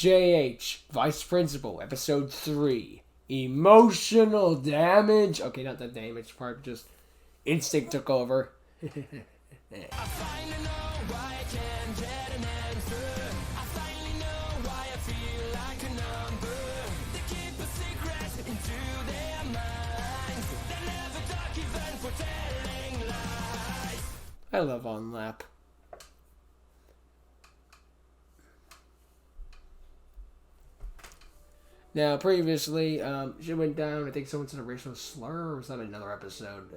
JH, Vice Principal, Episode 3. Emotional damage. Okay, not the damage part, just instinct took over. I love On Lap. Now, previously, she went down. I think someone said a racial slur, or was that another episode?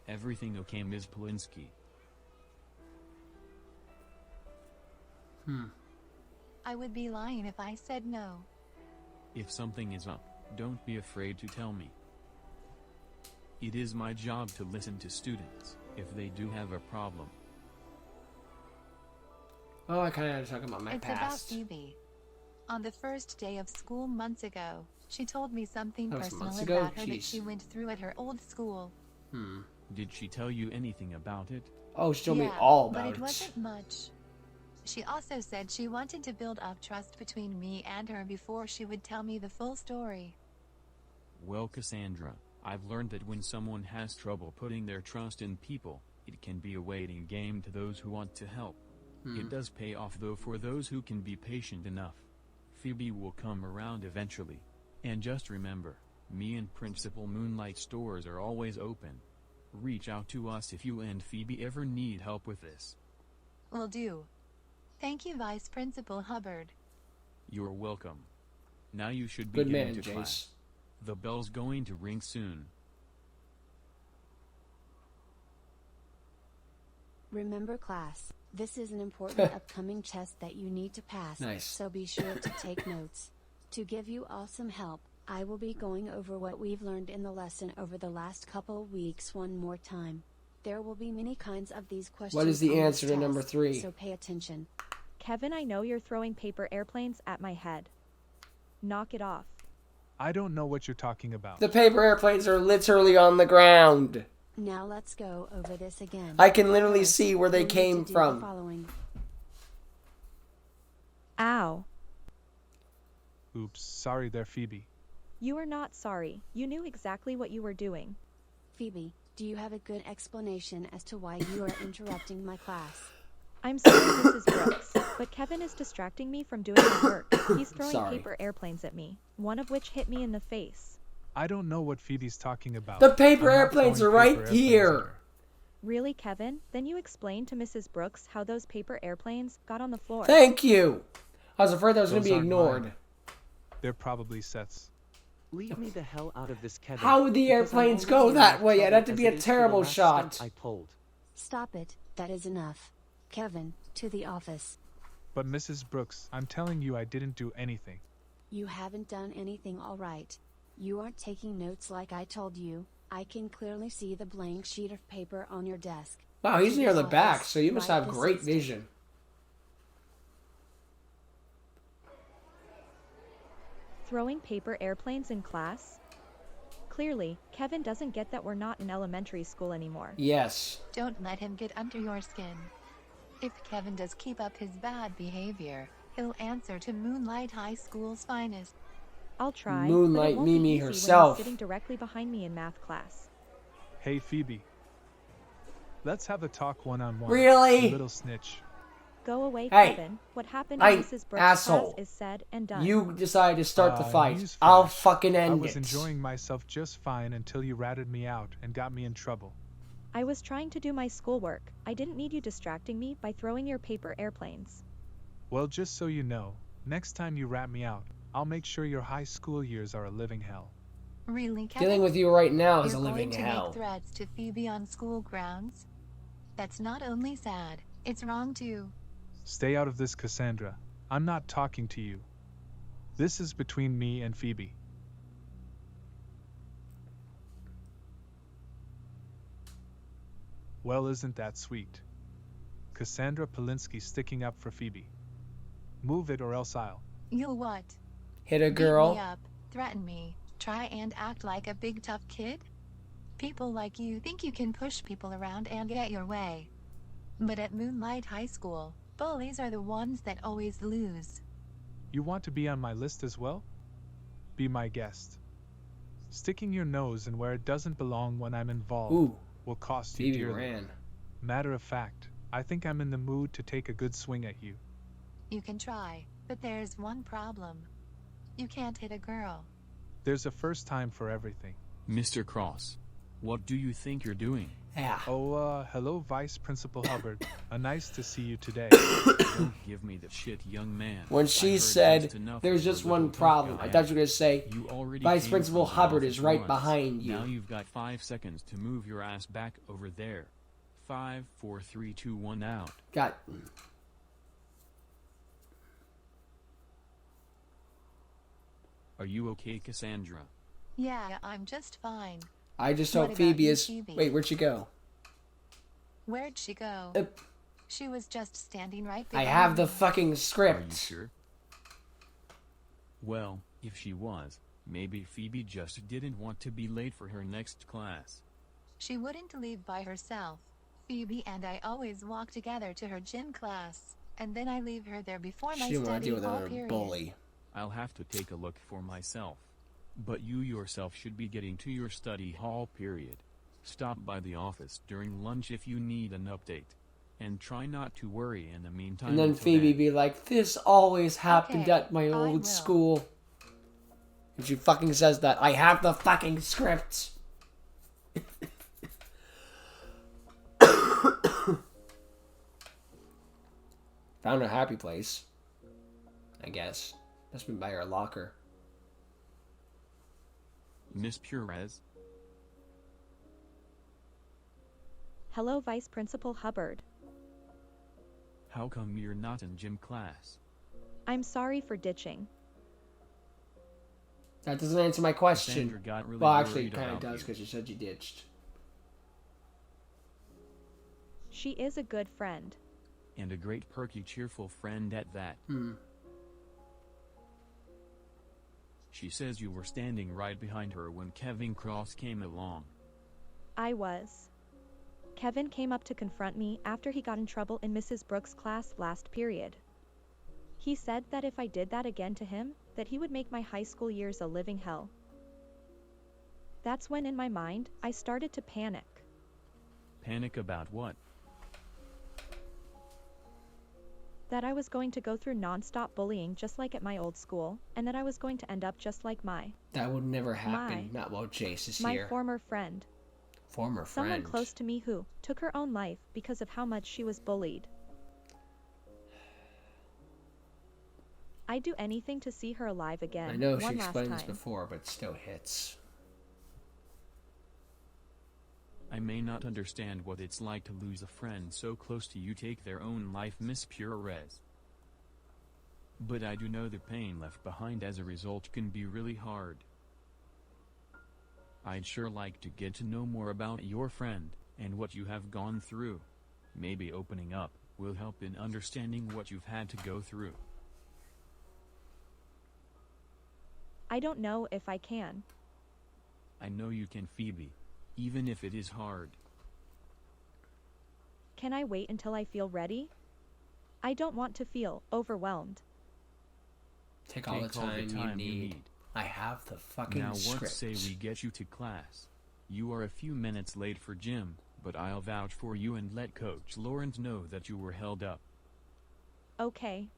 Everything okay, Ms. Polinsky? I would be lying if I said no. If something is up, don't be afraid to tell me. It is my job to listen to students, if they do have a problem. Oh, I kind of talking about my It's past. about Phoebe. On the first day of school months ago, she told me something That was personal months ago? about her that Jeez. she went through at her old school. Did she tell you anything about it? Oh, she told me Yeah, all but about it it. wasn't much. She also said she wanted to build up trust between me and her before she would tell me the full story. Well, Cassandra, I've learned that when someone has trouble putting their trust in people, it can be a waiting game to those who want to help. It does pay off though for those who can be patient enough. Phoebe will come around eventually. And just remember, me and Principal Moonlight stores are always open. Reach out to us if you and Phoebe ever need help with this. Will do. Thank you, Vice Principal Hubbard. You're welcome. Now you should be Good getting man, to Jace. class. The bell's going to ring soon. Remember, class, this is an important upcoming test that you need to pass. Nice. So be sure to take notes. To give you all some help, I will be going over what we've learned in the lesson over the last couple weeks one more time. There will be many kinds of these questions. What is the on this answer to number test, 3? So pay attention. Kevin, I know you're throwing paper airplanes at my head. Knock it off. I don't know what you're talking about. The paper airplanes are literally on the ground. Now let's go over this again. I can literally First, see where they you need to came do the from. following. Ow. Oops, sorry there, Phoebe. You are not sorry. You knew exactly what you were doing. Phoebe, do you have a good explanation as to why you are interrupting my class? I'm sorry, Mrs. Brooks, but Kevin is distracting me from doing my work. He's throwing Sorry. paper airplanes at me, one of which hit me in the face. I don't know what Phoebe's talking about. The paper I'm not airplanes throwing are right paper airplanes here. at her. Really, Kevin? Then you explain to Mrs. Brooks how those paper airplanes got on the floor. Thank you. I was afraid that was going to Those be aren't ignored. mine. They're probably Seth's. Leave me the hell out of this, Kevin. How would the because I'm airplanes only go in that enough way? It'd trouble have to as be it a is for the terrible last shot. stunt I pulled. Stop it, that is enough. Kevin, to the office. But Mrs. Brooks, I'm telling you I didn't do anything. You haven't done anything, all right. You aren't taking notes like I told you. I can clearly see the blank sheet of paper on your desk. Wow, he's To near the office, back, so you must right have this great instant. vision. Throwing paper airplanes in class? Clearly, Kevin doesn't get that we're not in elementary school anymore. Yes. Don't let him get under your skin. If Kevin does keep up his bad behavior, he'll answer to Moonlight High School's finest. I'll try, Moonlight but it won't Mimi be easy when herself. he's sitting directly behind me in math class. Hey, Phoebe. Let's have a talk one-on-one. Really? You little snitch. Go away, Hey. Kevin. What happened Hey, in Mrs. Brooks' asshole. class is said and done. You decided to start the fight. newsflash. I'll fucking I end was it. enjoying myself just fine until you ratted me out and got me in trouble. I was trying to do my schoolwork. I didn't need you distracting me by throwing your paper airplanes. Well, just so you know, next time you rat me out, I'll make sure your high school years are a living hell. Really, Kevin? Dealing with you right now is You're a living going to hell. make threats to Phoebe on school grounds? That's not only sad, it's wrong too. Stay out of this, Cassandra. I'm not talking to you. This is between me and Phoebe. Well, isn't that sweet? Cassandra Polinsky sticking up for Phoebe. Move it or else I'll. You'll what? Hit a Beat girl. me up, threaten me, Try and act like a big tough kid? People like you think you can push people around and get your way. But at Moonlight High School, bullies are the ones that always lose. You want to be on my list as well? Be my guest. Sticking your nose in where it doesn't belong when I'm involved Ooh, will cost you Phoebe dearly. ran. Matter of fact, I think I'm in the mood to take a good swing at you. You can try, but there's one problem. You can't hit a girl. There's a first time for everything. Mr. Cross, what do you think you're doing? Yeah. Oh, hello Vice Principal Hubbard. Nice to see you today. Don't give me the shit, young man. When I she heard said, just enough there's of the just one little problem, talk I thought you were going to say, You already Vice came Principal from the Hubbard office is right once. behind you. Now you've got 5 seconds to move your ass back over there. 5, 4, 3, 2, 1 out. Got. Are you okay, Cassandra? Yeah, I'm just fine. I just What hope about Phoebe you, is. Phoebe? Wait, where'd she go? Where'd she go? She was just standing right I behind have the me. fucking Are you script. sure? Well, if she was, maybe Phoebe just didn't want to be late for her next class. She wouldn't leave by herself. Phoebe and I always walk together to her gym class, and then I leave her there before my She didn't want to study deal with hall another period. bully. I'll have to take a look for myself. But you yourself should be getting to your study hall period. Stop by the office during lunch if you need an update. And try not to worry in the meantime. And then until Phoebe then. be like, this always happened Okay, at my I old will. school. If she fucking says that, I have the fucking script. Found a happy place. I guess. Must be by her locker. Miss Perez, Hello, Vice Principal Hubbard. how come you're not in gym class? I'm sorry for ditching. That doesn't answer my question. Cassandra got really Well, actually, it worried kind of about does you. because you said you ditched. She is a good friend. And a great perky cheerful friend at that. She says you were standing right behind her when Kevin Cross came along. I was. Kevin came up to confront me after he got in trouble in Mrs. Brooks' class last period. He said that if I did that again to him, that he would make my high school years a living hell. That's when in my mind, I started to panic. Panic about what? That I was going to go through non-stop bullying just like at my old school, and that I was going to end up just like That would never happen. My- Not while Jace is my here. former friend. Former Someone friend. close to me who took her own life because of how much she was bullied. I'd do anything to see her alive again. I know she one last explained this time. before, but it still hits. I may not understand what it's like to lose a friend so close to you take their own life, Miss Perez. But I do know the pain left behind as a result can be really hard. I'd sure like to get to know more about your friend, and what you have gone through. Maybe opening up will help in understanding what you've had to go through. I don't know if I can. I know you can, Phoebe, even if it is hard. Can I wait until I feel ready? I don't want to feel overwhelmed. Take all the Take all time, the time you need. I have the fucking Now script. let's say we get you to class. You are a few minutes late for gym, but I'll vouch for you and let Coach Lawrence know that you were held up. Okay.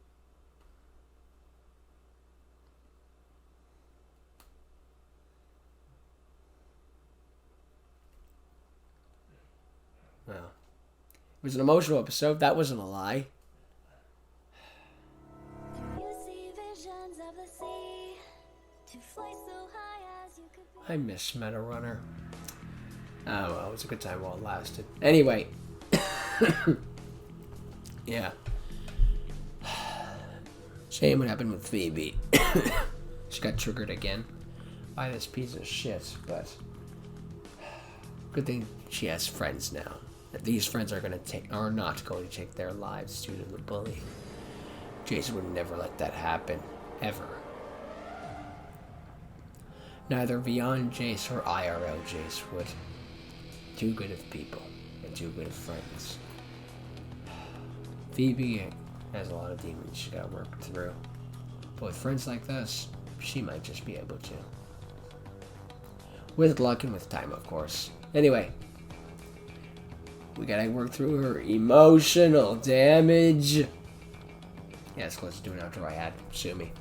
Well, it was an emotional episode. That wasn't a lie. You see visions of the sea, to fly so high as you could be. I miss Meta Runner. Oh, well, it was a good time while it lasted. Anyway. Yeah. Shame what happened with Phoebe. She got triggered again by this piece of shit, but good thing she has friends now. That these friends are not going to take their lives due to the bullying. Jason would never let that happen. Ever. Neither Beyond Jace or IRL Jace would. Too good of people and too good of friends. Phoebe has a lot of demons she gotta work through. But with friends like this, she might just be able to. With luck and with time, of course. Anyway, we gotta work through her emotional damage. Yeah, it's close to doing after I had. Sue me.